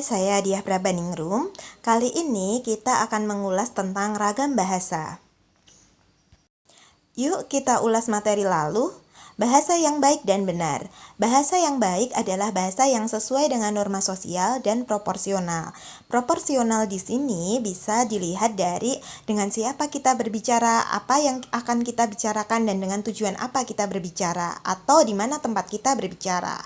saya Diah Prabaningrum. Kali ini kita akan mengulas tentang ragam bahasa. Yuk kita ulas materi lalu. Bahasa yang baik dan benar. Bahasa yang baik adalah bahasa yang sesuai dengan norma sosial dan proporsional. Proporsional di sini bisa dilihat dari dengan siapa kita berbicara, apa yang akan kita bicarakan, dan dengan tujuan apa kita berbicara, atau di mana tempat kita berbicara.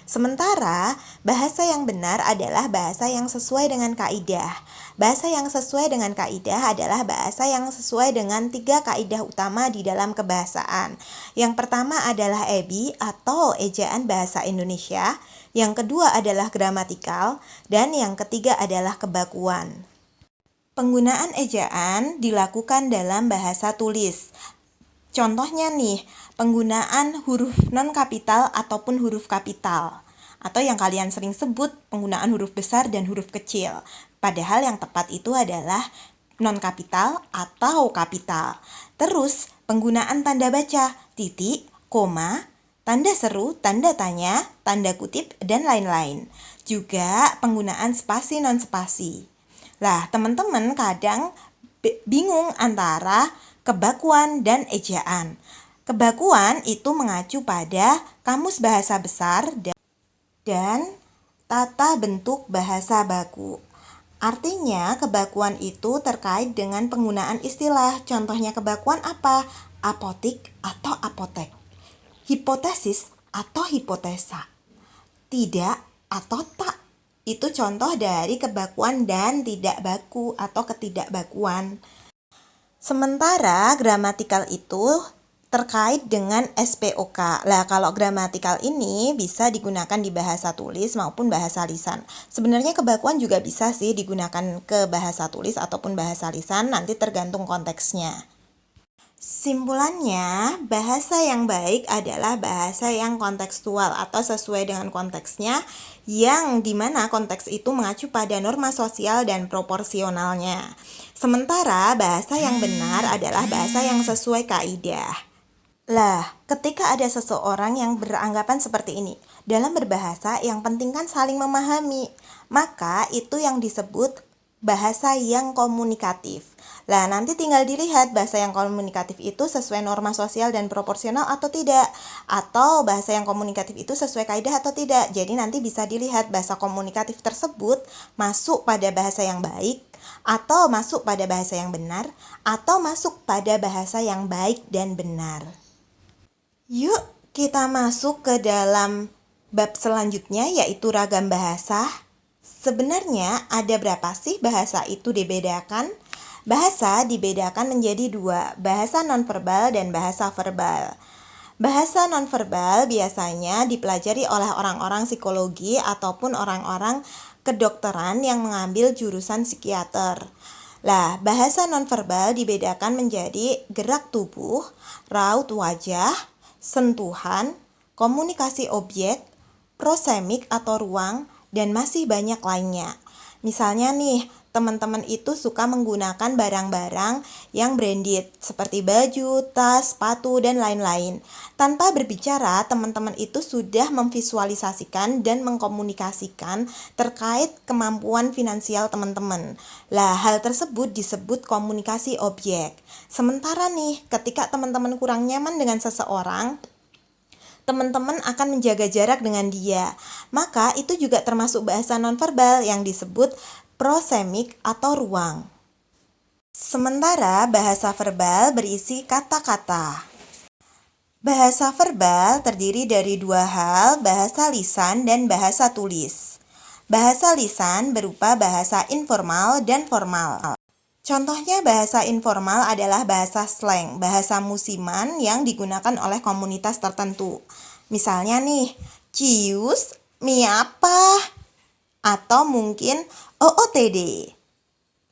Sementara, bahasa yang benar adalah bahasa yang sesuai dengan kaidah. Bahasa yang sesuai dengan kaidah adalah bahasa yang sesuai dengan 3 kaidah utama di dalam kebahasaan. Yang pertama adalah EBI atau ejaan bahasa Indonesia, yang kedua adalah gramatikal, dan yang ketiga adalah kebakuan. Penggunaan ejaan dilakukan dalam bahasa tulis. Contohnya nih, penggunaan huruf non-kapital ataupun huruf kapital. Atau yang kalian sering sebut penggunaan huruf besar dan huruf kecil. Padahal yang tepat itu adalah non-kapital atau kapital. Terus, penggunaan tanda baca, titik, koma, tanda seru, tanda tanya, tanda kutip, dan lain-lain. Juga penggunaan spasi non-spasi. Lah, teman-teman kadang bingung antara kebakuan dan ejaan. Kebakuan itu mengacu pada Kamus Bahasa Besar dan tata bentuk bahasa baku. Artinya, kebakuan itu terkait dengan penggunaan istilah. Contohnya kebakuan apa? Apotik atau apotek. Hipotesis atau hipotesa. Tidak atau tak. Itu contoh dari kebakuan dan tidak baku atau ketidakbakuan. Sementara gramatikal itu terkait dengan SPOK. Lah, kalau gramatikal ini bisa digunakan di bahasa tulis maupun bahasa lisan. Sebenarnya kebakuan juga bisa sih digunakan ke bahasa tulis ataupun bahasa lisan, nanti tergantung konteksnya. Simpulannya, bahasa yang baik adalah bahasa yang kontekstual atau sesuai dengan konteksnya, yang dimana konteks itu mengacu pada norma sosial dan proporsionalnya. Sementara bahasa yang benar adalah bahasa yang sesuai kaidah. Lah, ketika ada seseorang yang beranggapan seperti ini, dalam berbahasa yang penting kan saling memahami, maka itu yang disebut bahasa yang komunikatif. Lah, nanti tinggal dilihat bahasa yang komunikatif itu sesuai norma sosial dan proporsional atau tidak, atau bahasa yang komunikatif itu sesuai kaidah atau tidak. Jadi nanti bisa dilihat bahasa komunikatif tersebut masuk pada bahasa yang baik, atau masuk pada bahasa yang benar, atau masuk pada bahasa yang baik dan benar. Yuk kita masuk ke dalam bab selanjutnya, yaitu ragam bahasa. Sebenarnya ada berapa sih bahasa itu dibedakan? Bahasa dibedakan menjadi 2, bahasa nonverbal dan bahasa verbal. Bahasa nonverbal biasanya dipelajari oleh orang-orang psikologi ataupun orang-orang kedokteran yang mengambil jurusan psikiater. Lah, bahasa nonverbal dibedakan menjadi gerak tubuh, raut wajah, sentuhan, komunikasi objek, prosemik atau ruang, dan masih banyak lainnya. Misalnya nih, teman-teman itu suka menggunakan barang-barang yang branded seperti baju, tas, sepatu, dan lain-lain. Tanpa berbicara, teman-teman itu sudah memvisualisasikan dan mengkomunikasikan terkait kemampuan finansial teman-teman. Lah, hal tersebut disebut komunikasi objek. Sementara nih, ketika teman-teman kurang nyaman dengan seseorang, teman-teman akan menjaga jarak dengan dia. Maka itu juga termasuk bahasa nonverbal yang disebut prosemik atau ruang. Sementara bahasa verbal berisi kata-kata. Bahasa verbal terdiri dari 2 hal, bahasa lisan dan bahasa tulis. Bahasa lisan berupa bahasa informal dan formal. Contohnya bahasa informal adalah bahasa slang, bahasa musiman yang digunakan oleh komunitas tertentu. Misalnya nih, cius, mie apa? Atau mungkin OOTD.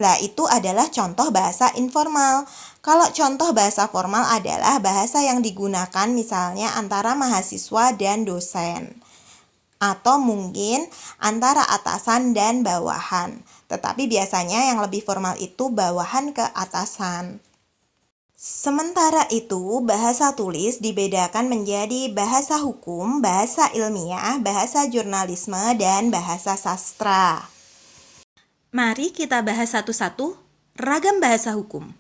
Lah, itu adalah contoh bahasa informal. Kalau contoh bahasa formal adalah bahasa yang digunakan misalnya antara mahasiswa dan dosen. Atau mungkin antara atasan dan bawahan. Tetapi biasanya yang lebih formal itu bawahan ke atasan. Sementara itu, bahasa tulis dibedakan menjadi bahasa hukum, bahasa ilmiah, bahasa jurnalisme, dan bahasa sastra. Mari kita bahas satu-satu ragam bahasa hukum.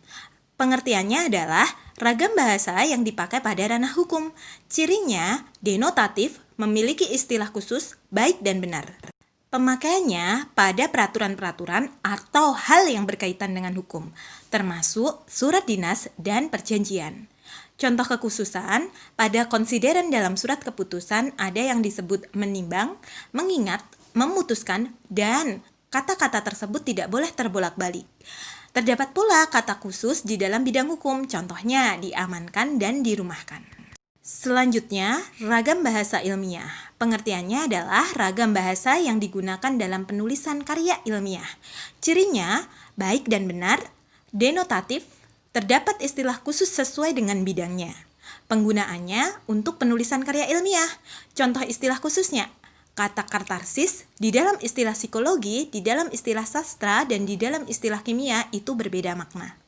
Pengertiannya adalah ragam bahasa yang dipakai pada ranah hukum. Cirinya denotatif, memiliki istilah khusus, baik dan benar. Pemakaiannya pada peraturan-peraturan atau hal yang berkaitan dengan hukum, termasuk surat dinas dan perjanjian. Contoh kekhususan, pada konsideran dalam surat keputusan ada yang disebut menimbang, mengingat, memutuskan, dan kata-kata tersebut tidak boleh terbolak-balik. Terdapat pula kata khusus di dalam bidang hukum, contohnya diamankan dan dirumahkan. Selanjutnya, ragam bahasa ilmiah. Pengertiannya adalah ragam bahasa yang digunakan dalam penulisan karya ilmiah. Cirinya baik dan benar, denotatif, terdapat istilah khusus sesuai dengan bidangnya. Penggunaannya untuk penulisan karya ilmiah. Contoh istilah khususnya, kata katarsis di dalam istilah psikologi, di dalam istilah sastra, dan di dalam istilah kimia itu berbeda makna.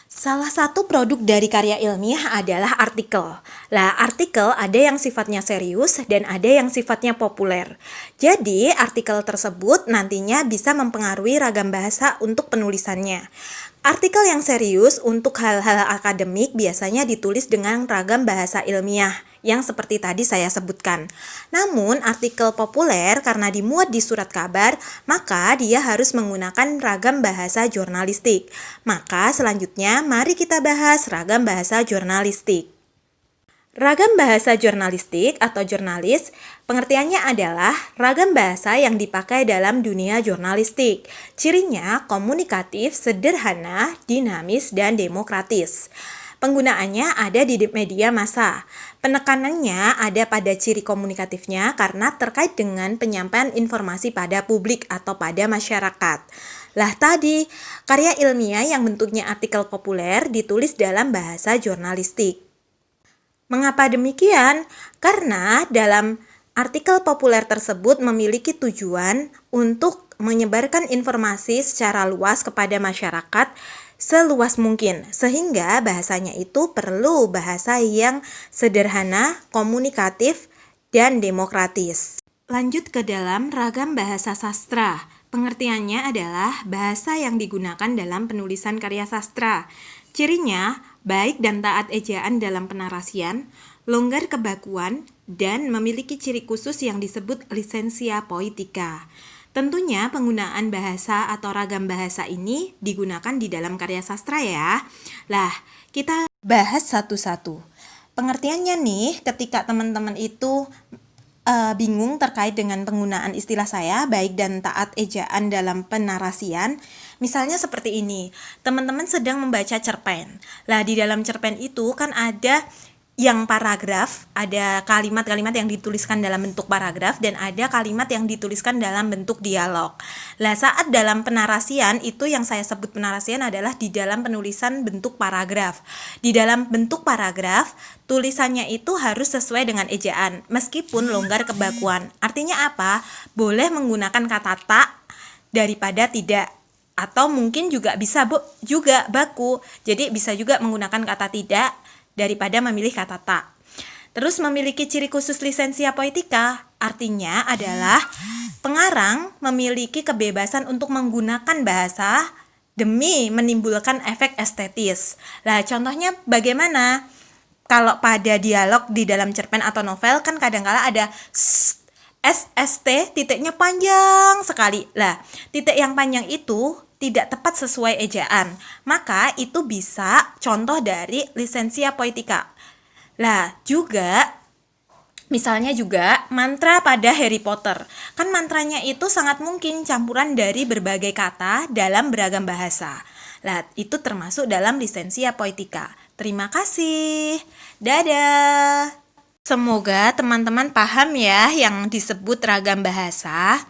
Salah satu produk dari karya ilmiah adalah artikel. Lah, artikel ada yang sifatnya serius dan ada yang sifatnya populer. Jadi, artikel tersebut nantinya bisa mempengaruhi ragam bahasa untuk penulisannya. Artikel yang serius untuk hal-hal akademik biasanya ditulis dengan ragam bahasa ilmiah yang seperti tadi saya sebutkan. Namun, artikel populer karena dimuat di surat kabar, maka dia harus menggunakan ragam bahasa jurnalistik. Maka selanjutnya, mari kita bahas ragam bahasa jurnalistik. Ragam bahasa jurnalistik atau jurnalis, pengertiannya adalah ragam bahasa yang dipakai dalam dunia jurnalistik. Cirinya komunikatif, sederhana, dinamis, dan demokratis. Penggunaannya ada di media massa. Penekanannya ada pada ciri komunikatifnya karena terkait dengan penyampaian informasi pada publik atau pada masyarakat. Lah tadi, karya ilmiah yang bentuknya artikel populer ditulis dalam bahasa jurnalistik. Mengapa demikian? Karena dalam artikel populer tersebut memiliki tujuan untuk menyebarkan informasi secara luas kepada masyarakat seluas mungkin, sehingga bahasanya itu perlu bahasa yang sederhana, komunikatif, dan demokratis. Lanjut ke dalam ragam bahasa sastra. Pengertiannya adalah bahasa yang digunakan dalam penulisan karya sastra. Cirinya baik dan taat ejaan dalam penarasian, longgar kebakuan, dan memiliki ciri khusus yang disebut lisensia poetica. Tentunya penggunaan bahasa atau ragam bahasa ini digunakan di dalam karya sastra ya. Lah, kita bahas satu-satu. Pengertiannya nih, ketika teman-teman itu bingung terkait dengan penggunaan istilah saya, baik dan taat ejaan dalam penarasian. Misalnya seperti ini, teman-teman sedang membaca cerpen. Lah, di dalam cerpen itu kan ada yang paragraf, ada kalimat-kalimat yang dituliskan dalam bentuk paragraf dan ada kalimat yang dituliskan dalam bentuk dialog. Lah, saat dalam penarasian itu yang saya sebut penarasian adalah di dalam penulisan bentuk paragraf. Di dalam bentuk paragraf, tulisannya itu harus sesuai dengan ejaan meskipun longgar kebakuan. Artinya apa? Boleh menggunakan kata tak daripada tidak. Atau mungkin juga bisa juga baku. Jadi bisa juga menggunakan kata tidak daripada memilih kata tak. Terus memiliki ciri khusus lisensia poetica, artinya adalah pengarang memiliki kebebasan untuk menggunakan bahasa demi menimbulkan efek estetis. Nah, contohnya bagaimana? Kalau pada dialog di dalam cerpen atau novel kan kadang-kala ada SST, titiknya panjang sekali. Lah, titik yang panjang itu tidak tepat sesuai ejaan, maka itu bisa contoh dari lisensia poetica. Lah, juga misalnya juga mantra pada Harry Potter. Kan mantranya itu sangat mungkin campuran dari berbagai kata dalam beragam bahasa. Lah, itu termasuk dalam lisensia poetica. Terima kasih. Dadah. Semoga teman-teman paham ya yang disebut ragam bahasa.